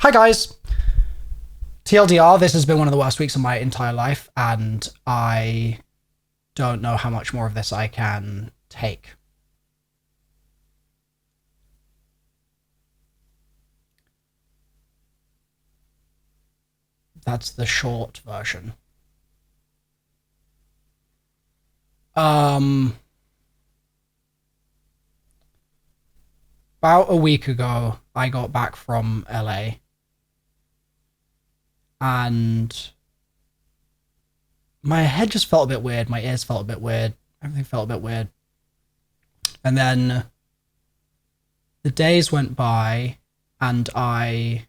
Hi guys! TLDR, this has been one of the worst weeks of my entire life, and I don't know how much more of this I can take. That's the short version. About a week ago, I got back from LA, and my head just felt a bit weird, my ears felt a bit weird, everything felt a bit weird. And then the days went by, and I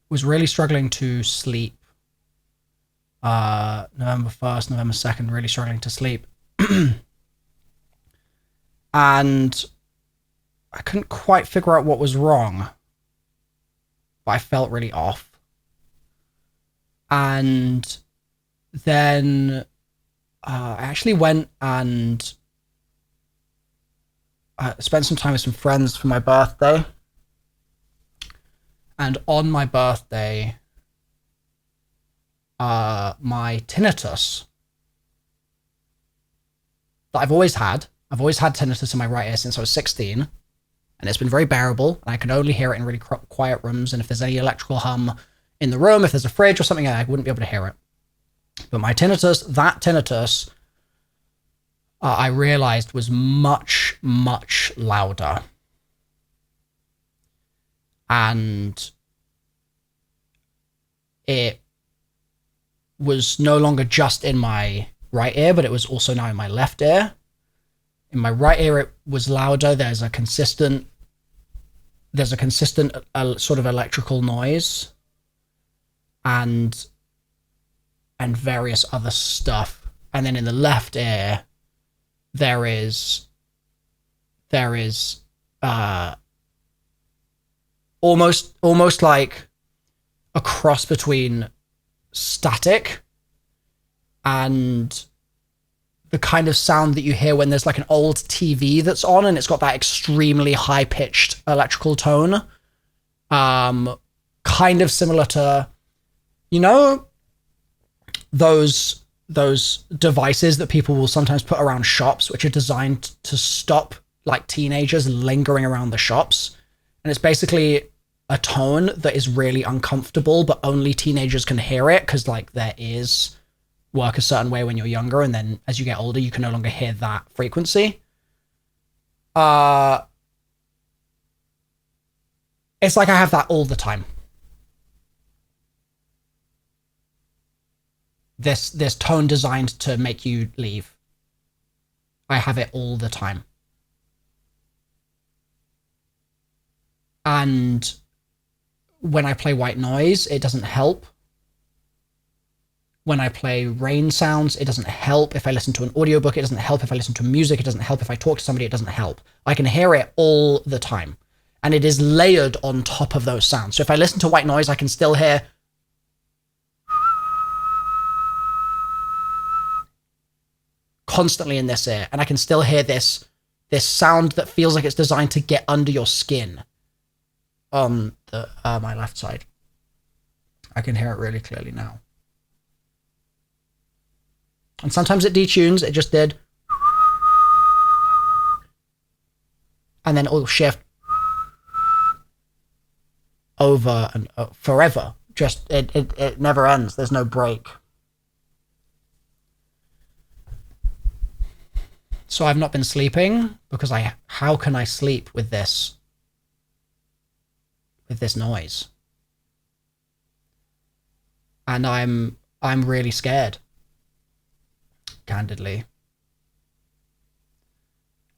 was really struggling to sleep. November 1st, November 2nd, really struggling to sleep. And I couldn't quite figure out what was wrong, but I felt really off. And then I actually went and spent some time with some friends for my birthday. And on my birthday, my tinnitus that I've always had tinnitus in my right ear since I was 16, and it's been very bearable, and I can only hear it in really quiet rooms, and if there's any electrical hum in the room, if there's a fridge or something, I wouldn't be able to hear it. But my tinnitus, I realized was much, much louder. And it was no longer just in my right ear, but it was also now in my left ear. In my right ear, it was louder. There's a consistent sort of electrical noise and various other stuff. And then in the left ear, there is almost like a cross between static and the kind of sound that you hear when there's like an old TV that's on and it's got that extremely high-pitched electrical tone. Kind of similar to, you know, those devices that people will sometimes put around shops, which are designed to stop like teenagers lingering around the shops. And it's basically a tone that is really uncomfortable, but only teenagers can hear it because like their ears work a certain way when you're younger, and then as you get older, you can no longer hear that frequency. It's like I have that all the time. This tone designed to make you leave. I have it all the time. And when I play white noise, it doesn't help. When I play rain sounds, it doesn't help. If I listen to an audiobook, it doesn't help. If I listen to music, it doesn't help. If I talk to somebody, it doesn't help. I can hear it all the time. And it is layered on top of those sounds. So if I listen to white noise, I can still hear constantly in this ear. And I can still hear this sound that feels like it's designed to get under your skin on my left side. I can hear it really clearly now. And sometimes it detunes, it just did. And then it will shift over and forever. Just, it never ends. There's no break. So I've not been sleeping because how can I sleep with this noise? And I'm really scared. Candidly.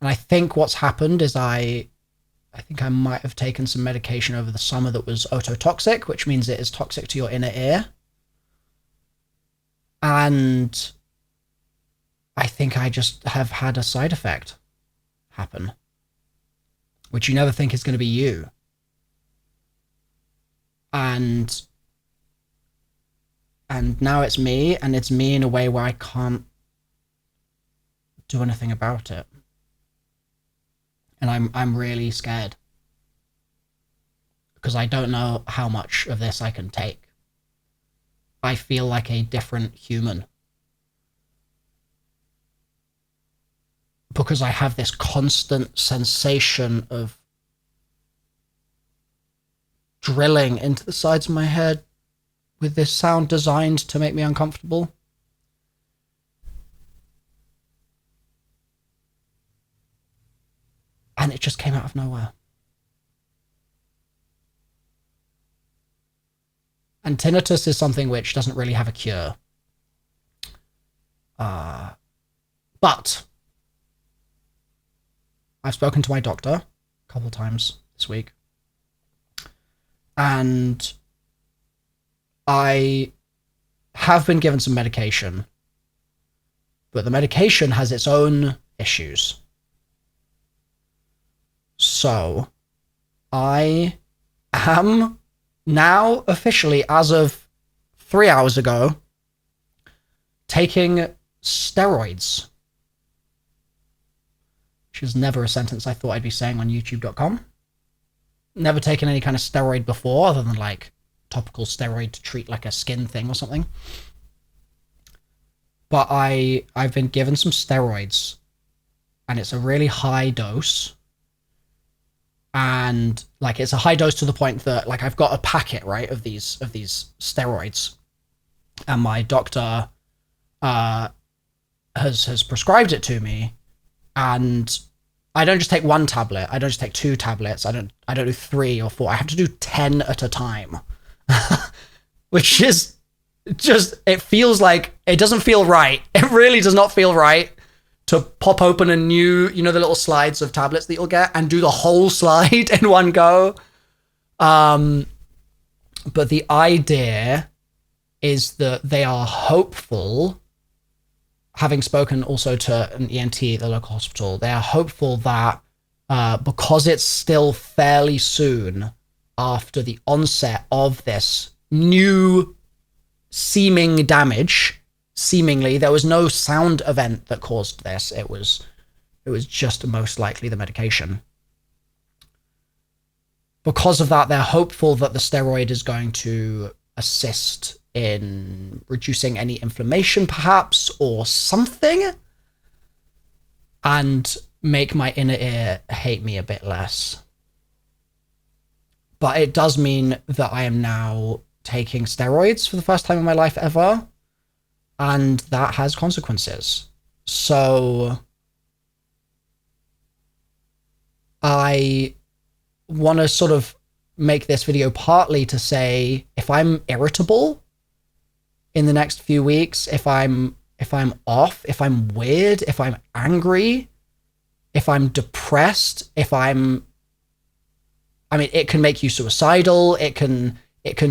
And I think what's happened is I think I might have taken some medication over the summer that was ototoxic, which means it is toxic to your inner ear. And I think I just have had a side effect happen, which you never think is going to be you. And now it's me, and it's me in a way where I can't do anything about it. And I'm really scared. because I don't know how much of this I can take. I feel like a different human. Because I have this constant sensation of drilling into the sides of my head with this sound designed to make me uncomfortable. And it just came out of nowhere. And tinnitus is something which doesn't really have a cure. But I've spoken to my doctor a couple of times this week. And I have been given some medication. But the medication has its own issues. So I am now officially, as of 3 hours ago, taking steroids. Which is never a sentence I thought I'd be saying on youtube.com. Never taken any kind of steroid before, other than like topical steroid to treat like a skin thing or something. But I've been given some steroids, and it's a really high dose. And like it's a high dose to the point that like I've got a packet, right, of these steroids, and my doctor has prescribed it to me, and I don't just take one tablet, I don't just take 2 tablets, I don't do 3 or 4, I have to do 10 at a time. Which is just, it feels like, it doesn't feel right. It really does not feel right to pop open a new, you know, the little slides of tablets that you'll get and do the whole slide in one go. But the idea is that they are hopeful, having spoken also to an ENT at the local hospital, they are hopeful that because it's still fairly soon after the onset of this new seeming damage, seemingly there was no sound event that caused this, it was just most likely the medication. Because of that, they're hopeful that the steroid is going to assist in reducing any inflammation perhaps, or something, and make my inner ear hate me a bit less. But it does mean that I am now taking steroids for the first time in my life ever, and that has consequences. So I want to sort of make this video partly to say, if I'm irritable in the next few weeks, if I'm off, if I'm weird, if I'm angry, if I'm depressed, I mean, it can make you suicidal, it can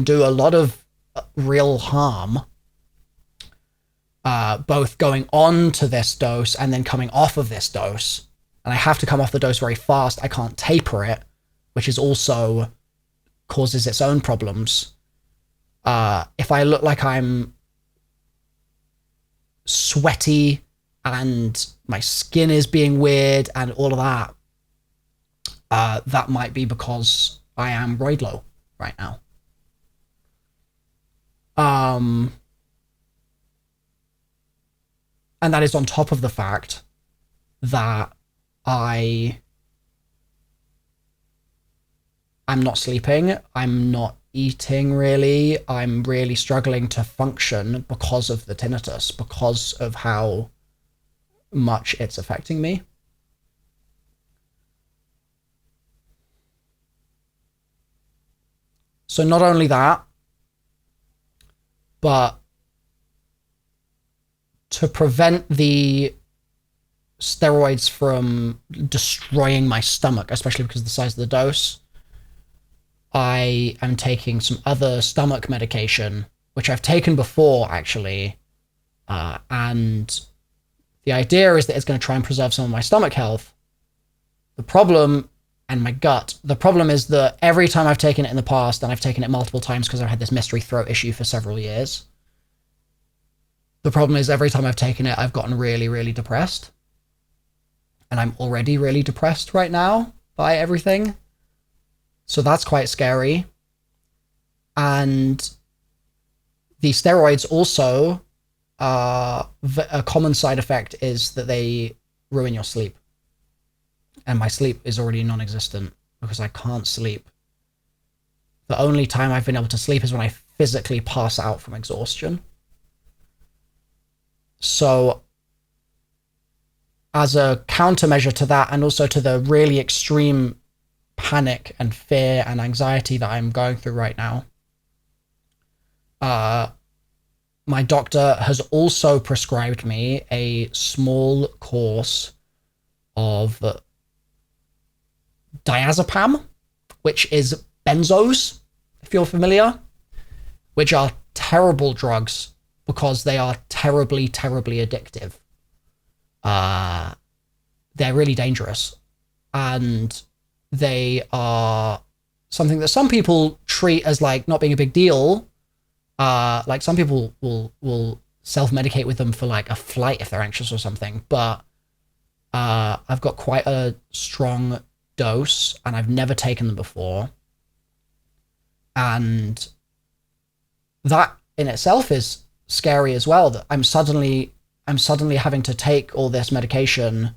do a lot of real harm, both going on to this dose and then coming off of this dose. And I have to come off the dose very fast, I can't taper it, which is also causes its own problems. If I look like I'm sweaty and my skin is being weird and all of that, that might be because I am roidlo right now. And that is on top of the fact that I'm not sleeping, I'm not eating really, I'm really struggling to function because of the tinnitus, because of how much it's affecting me. So not only that, but to prevent the steroids from destroying my stomach, especially because of the size of the dose, I am taking some other stomach medication, which I've taken before, actually. And the idea is that it's going to try and preserve some of my stomach health. The problem, and my gut, the problem is that every time I've taken it in the past, and I've taken it multiple times because I've had this mystery throat issue for several years, the problem is every time I've taken it, I've gotten really, really depressed. And I'm already really depressed right now by everything. So that's quite scary. And the steroids also, a common side effect is that they ruin your sleep. And my sleep is already non-existent because I can't sleep. The only time I've been able to sleep is when I physically pass out from exhaustion. So as a countermeasure to that, and also to the really extreme panic and fear and anxiety that I'm going through right now, my doctor has also prescribed me a small course of diazepam, which is benzos, if you're familiar, which are terrible drugs because they are terribly, terribly addictive. They're really dangerous, and they are something that some people treat as like not being a big deal. Like some people will self-medicate with them for like a flight if they're anxious or something, but I've got quite a strong dose and I've never taken them before, and that in itself is scary as well, that I'm suddenly having to take all this medication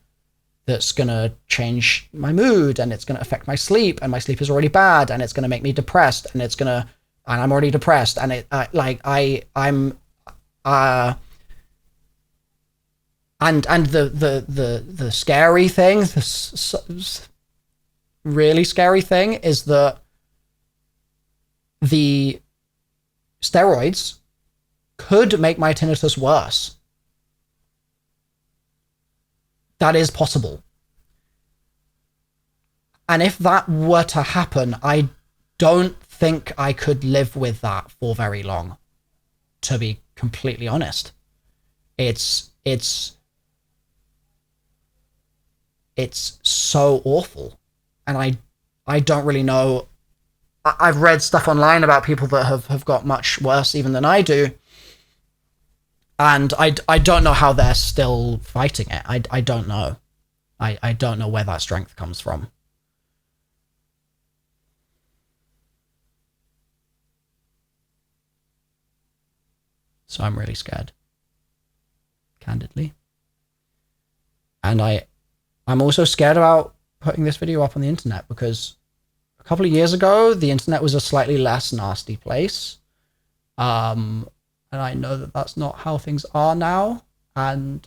that's gonna change my mood, and it's gonna affect my sleep, and my sleep is already bad, and it's gonna make me depressed, and I'm already depressed, and I'm and the scary thing, the really scary thing is that the steroids could make my tinnitus worse. That is possible. And if that were to happen, I don't think I could live with that for very long, to be completely honest. It's so awful. And I don't really know. I've read stuff online about people that have got much worse even than I do. And I don't know how they're still fighting it. I don't know. I don't know where that strength comes from. So I'm really scared, candidly. And I'm also scared about putting this video up on the internet, because a couple of years ago, the internet was a slightly less nasty place. And I know that that's not how things are now. And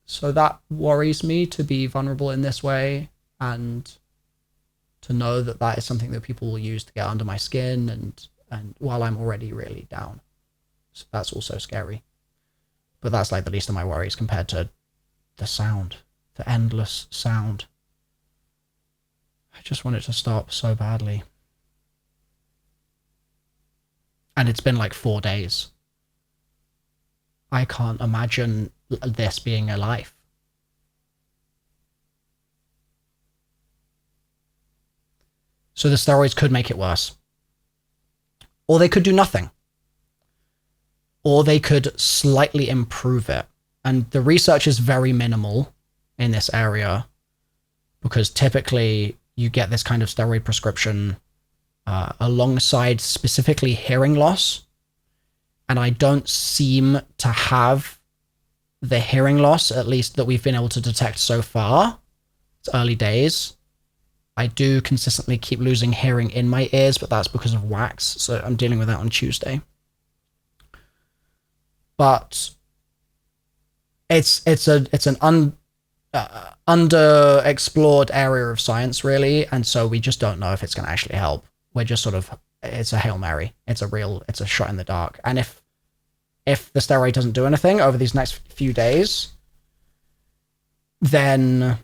so that worries me, to be vulnerable in this way, and to know that that is something that people will use to get under my skin, and while I'm already really down. So that's also scary. But that's like the least of my worries compared to the sound, the endless sound. I just want it to stop so badly. And it's been like 4 days. I can't imagine this being a life. So the steroids could make it worse. Or they could do nothing. Or they could slightly improve it. And the research is very minimal in this area, because typically you get this kind of steroid prescription alongside specifically hearing loss. And I don't seem to have the hearing loss, at least that we've been able to detect so far. It's early days. I do consistently keep losing hearing in my ears, but that's because of wax. So I'm dealing with that on Tuesday. But it's an underexplored area of science, really, and so we just don't know if it's going to actually help. We're just sort of, it's a Hail Mary. It's a shot in the dark. And if the steroid doesn't do anything over these next few days, then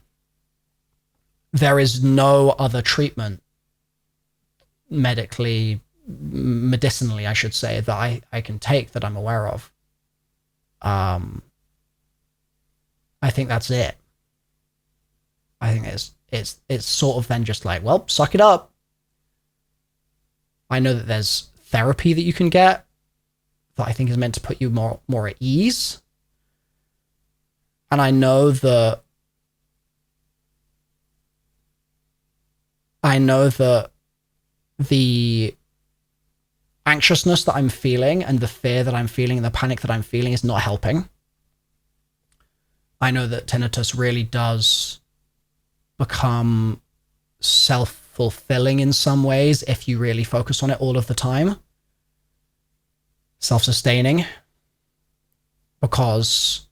there is no other treatment medicinally, I should say, that I can take that I'm aware of. I think that's it. I think it's sort of then just like, well, suck it up. I know that there's therapy that you can get that I think is meant to put you more at ease. And I know that the anxiousness that I'm feeling and the fear that I'm feeling and the panic that I'm feeling is not helping. I know that tinnitus really does become self-fulfilling in some ways if you really focus on it all of the time. Self-sustaining. Because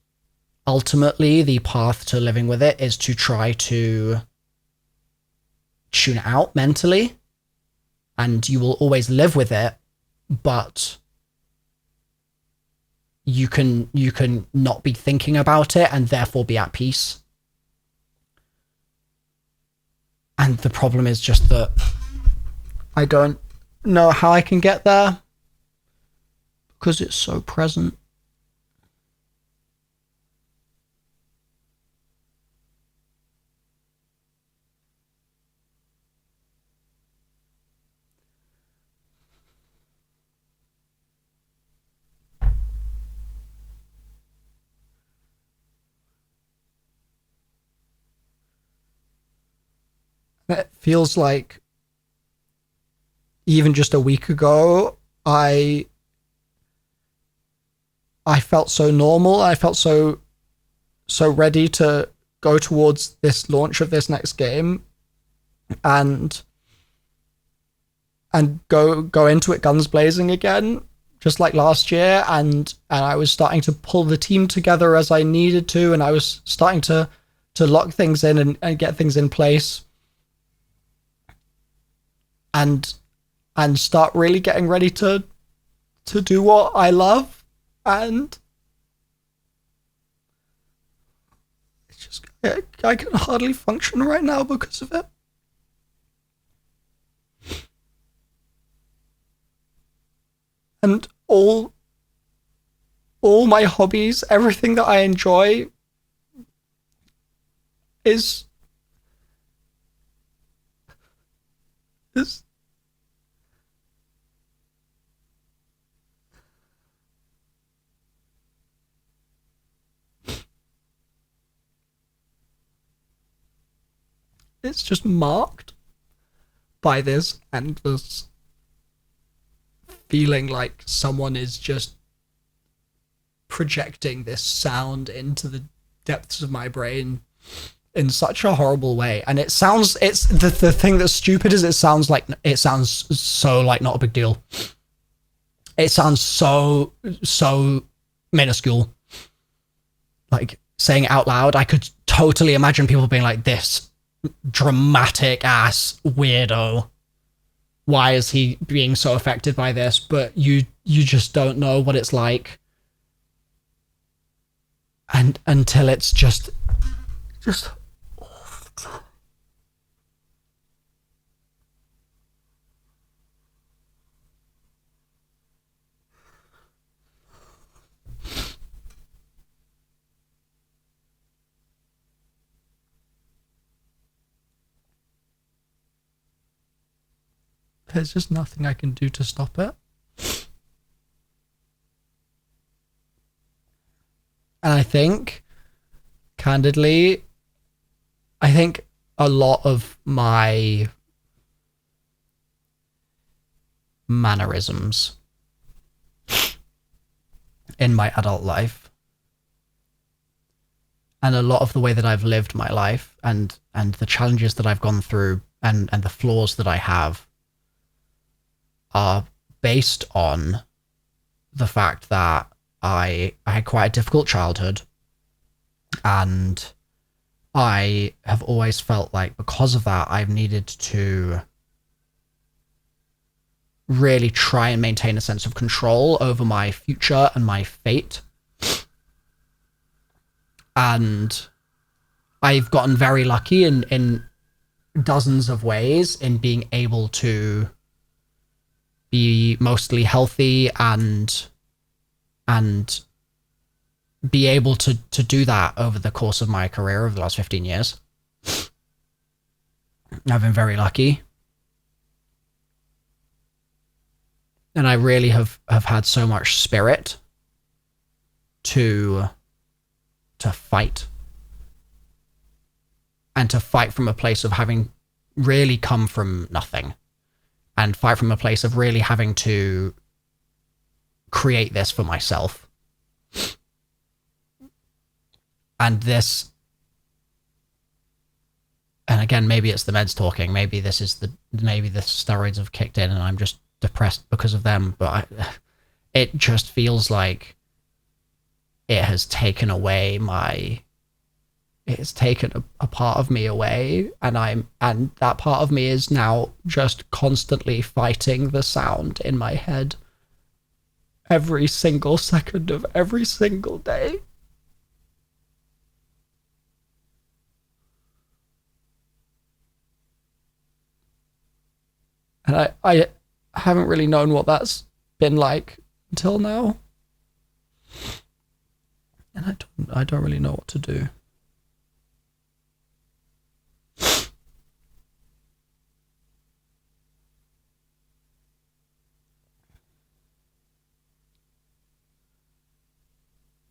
ultimately the path to living with it is to try to tune it out mentally, and you will always live with it, but you can not be thinking about it and therefore be at peace. And the problem is just that I don't know how I can get there because it's so present. It feels like even just a week ago, I felt so normal. I felt so ready to go towards this launch of this next game and go into it guns blazing again, just like last year. And I was starting to pull the team together as I needed to, and I was starting to lock things in and get things in place. And start really getting ready to do what I love, and it's just I can hardly function right now because of it. And all my hobbies, everything that I enjoy is it's just marked by this endless feeling like someone is just projecting this sound into the depths of my brain in such a horrible way. And it's the thing that's stupid is it sounds so like not a big deal. It sounds so minuscule. Like, saying it out loud, I could totally imagine people being like, this dramatic ass weirdo, why is he being so affected by this? But you just don't know what it's like, and until it's just there's just nothing I can do to stop it. And I think, candidly, a lot of my mannerisms in my adult life, and a lot of the way that I've lived my life, and the challenges that I've gone through, and the flaws that I have, are based on the fact that I had quite a difficult childhood, and I have always felt like because of that I've needed to really try and maintain a sense of control over my future and my fate. And I've gotten very lucky in dozens of ways in being able to be mostly healthy and be able to do that over the course of my career over the last 15 years. I've been very lucky. And I really have had so much spirit to fight. And to fight from a place of having really come from nothing. and fight from a place of really having to create this for myself. And this, and again, maybe it's the meds talking, maybe the steroids have kicked in and I'm just depressed because of them, but it just feels like it has taken away it's taken a part of me away, and that part of me is now just constantly fighting the sound in my head every single second of every single day. And I haven't really known what that's been like until now. And I don't really know what to do.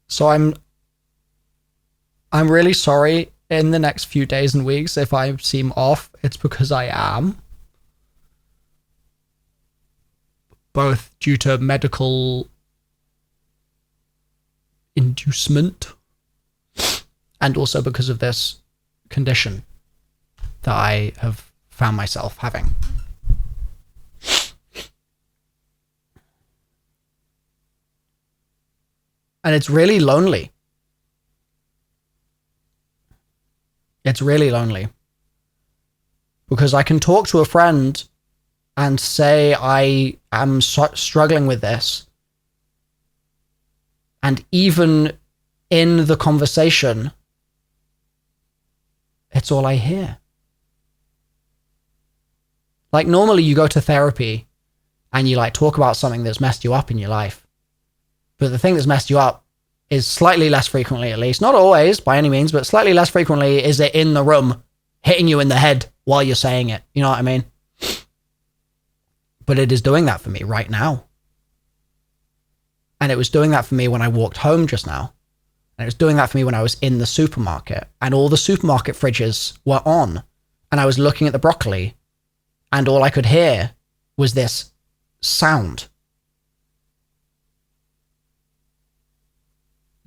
So I'm really sorry in the next few days and weeks if I seem off. It's because I am. Both due to medical inducement and also because of this condition that I have found myself having. And it's really lonely. It's really lonely. Because I can talk to a friend and say I am struggling with this. And even in the conversation, it's all I hear. Like normally you go to therapy and you like talk about something that's messed you up in your life. But the thing that's messed you up is slightly less frequently, at least, not always by any means, but slightly less frequently is it in the room hitting you in the head while you're saying it. You know what I mean? But it is doing that for me right now. And it was doing that for me when I walked home just now. And it was doing that for me when I was in the supermarket and all the supermarket fridges were on and I was looking at the broccoli and all I could hear was this sound.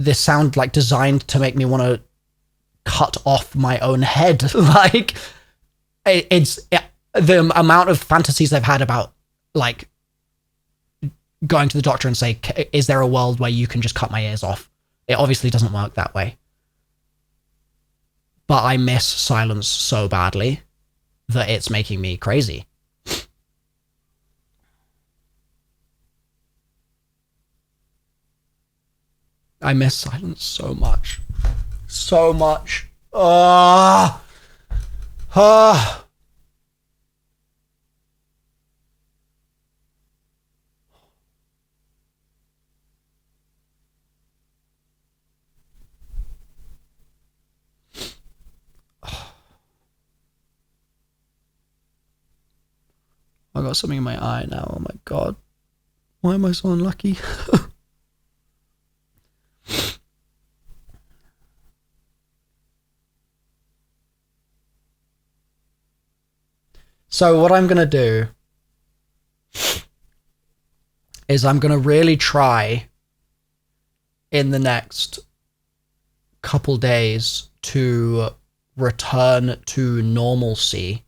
This sound like designed to make me want to cut off my own head. Like the amount of fantasies I've had about like going to the doctor and say, is there a world where you can just cut my ears off? It obviously doesn't work that way. But I miss silence so badly that it's making me crazy. I miss silence so much. So much. I got something in my eye now. Oh my God. Why am I so unlucky? So what I'm going to do is I'm going to really try in the next couple days to return to normalcy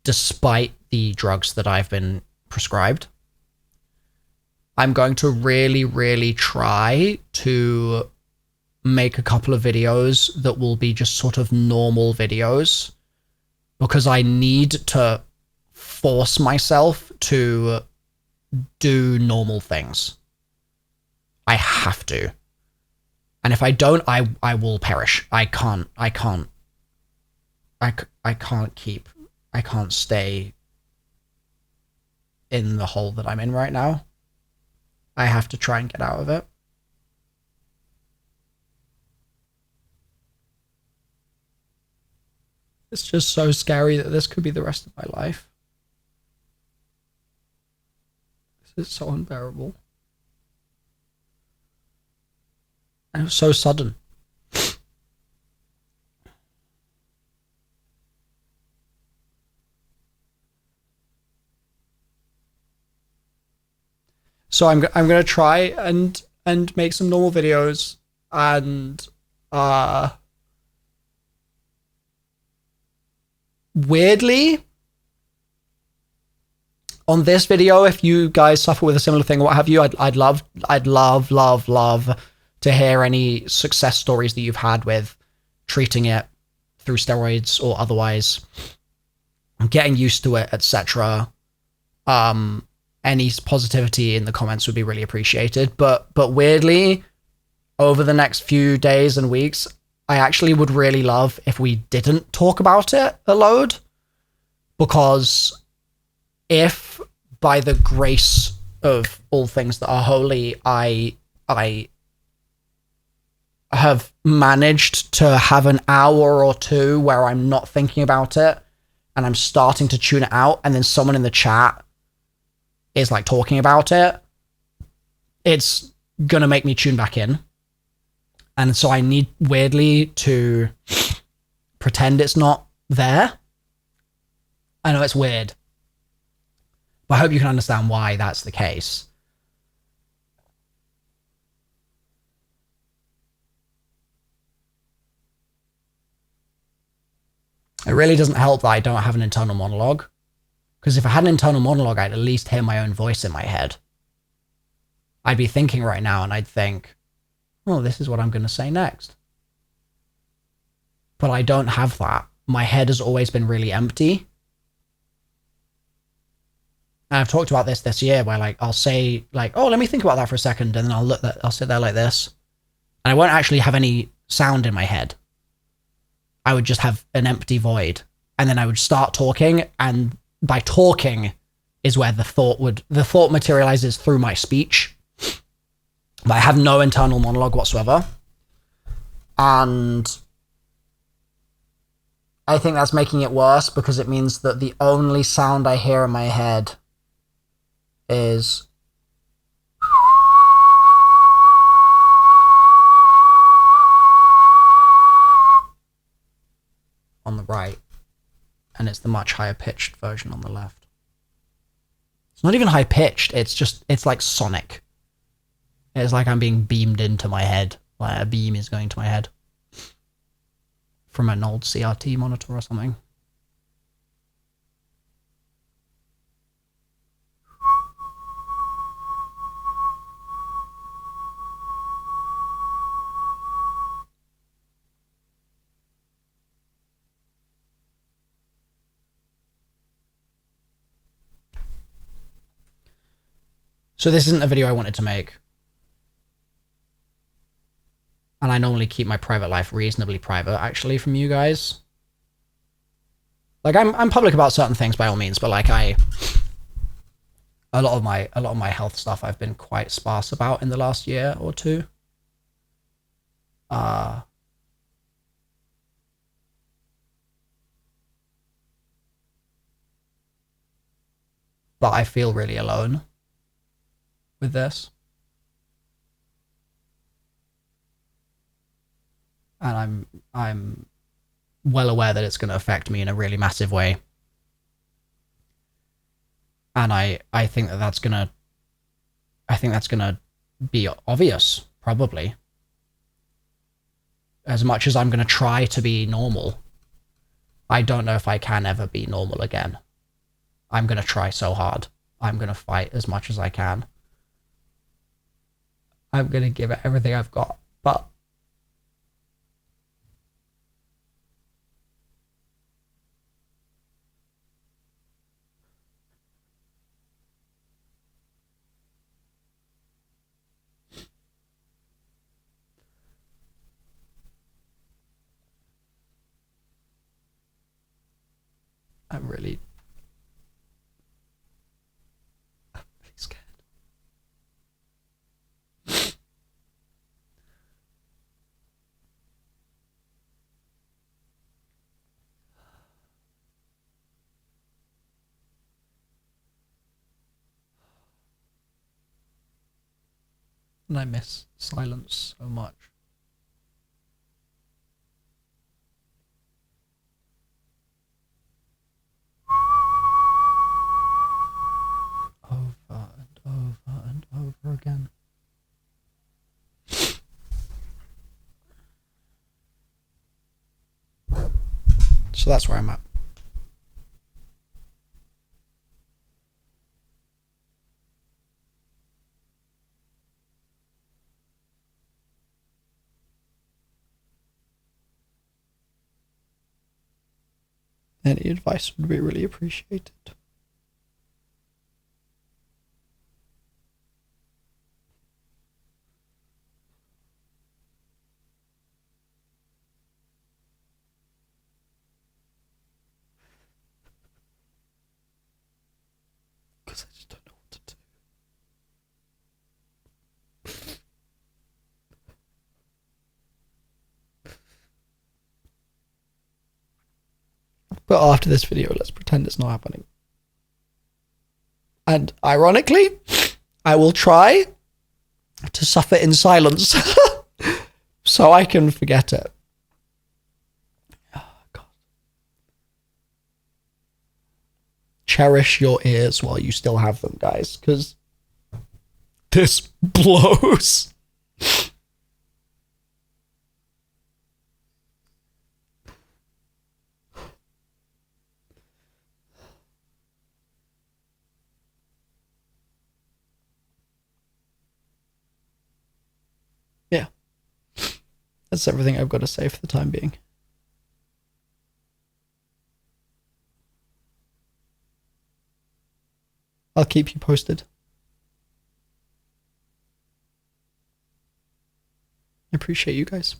despite the drugs that I've been prescribed. I'm going to really, really try to make a couple of videos that will be just sort of normal videos because I need to force myself to do normal things. I have to. And if I don't, I will perish. I can't stay in the hole that I'm in right now. I have to try and get out of it. It's just so scary that this could be the rest of my life. This is so unbearable. And it was so sudden. So I'm gonna try and make some normal videos, and weirdly, on this video, if you guys suffer with a similar thing or what have you, I'd love to hear any success stories that you've had with treating it through steroids or otherwise, getting used to it, etc. Any positivity in the comments would be really appreciated. But weirdly, over the next few days and weeks, I actually would really love if we didn't talk about it a load, because if by the grace of all things that are holy, I have managed to have an hour or two where I'm not thinking about it and I'm starting to tune it out, and then someone in the chat is like talking about it, it's gonna make me tune back in. And so I need weirdly to pretend it's not there. I know it's weird, but I hope you can understand why that's the case. It really doesn't help that I don't have an internal monologue, because if I had an internal monologue, I'd at least hear my own voice in my head. I'd be thinking right now and I'd think, oh, this is what I'm going to say next. But I don't have that. My head has always been really empty. And I've talked about this year where like I'll say like, oh, let me think about that for a second, and then I'll sit there like this, and I won't actually have any sound in my head. I would just have an empty void, and then I would start talking, and by talking is where the thought materializes through my speech. But I have no internal monologue whatsoever. And I think that's making it worse, because it means that the only sound I hear in my head is on the right, and it's the much higher pitched version on the left. It's not even high pitched, it's like sonic. It's like I'm being beamed into my head, like a beam is going to my head from an old CRT monitor or something. So this isn't a video I wanted to make. And I normally keep my private life reasonably private, actually, from you guys. Like, I'm public about certain things by all means, but like a lot of my health stuff I've been quite sparse about in the last year or two. But I feel really alone with this. And I'm well aware that it's going to affect me in a really massive way. And I think that's going to be obvious, probably. As much as I'm going to try to be normal, I don't know if I can ever be normal again. I'm going to try so hard. I'm going to fight as much as I can. I'm going to give it everything I've got, but I'm really scared. And I miss silence so much. Over and over and over. So that's where I'm at. Any advice would be really appreciated. Because I just don't know what to do. But after this video, let's pretend it's not happening. And ironically, I will try to suffer in silence so I can forget it. Oh, God. Cherish your ears while you still have them, guys, because this blows. Yeah. That's everything I've got to say for the time being. I'll keep you posted. I appreciate you guys.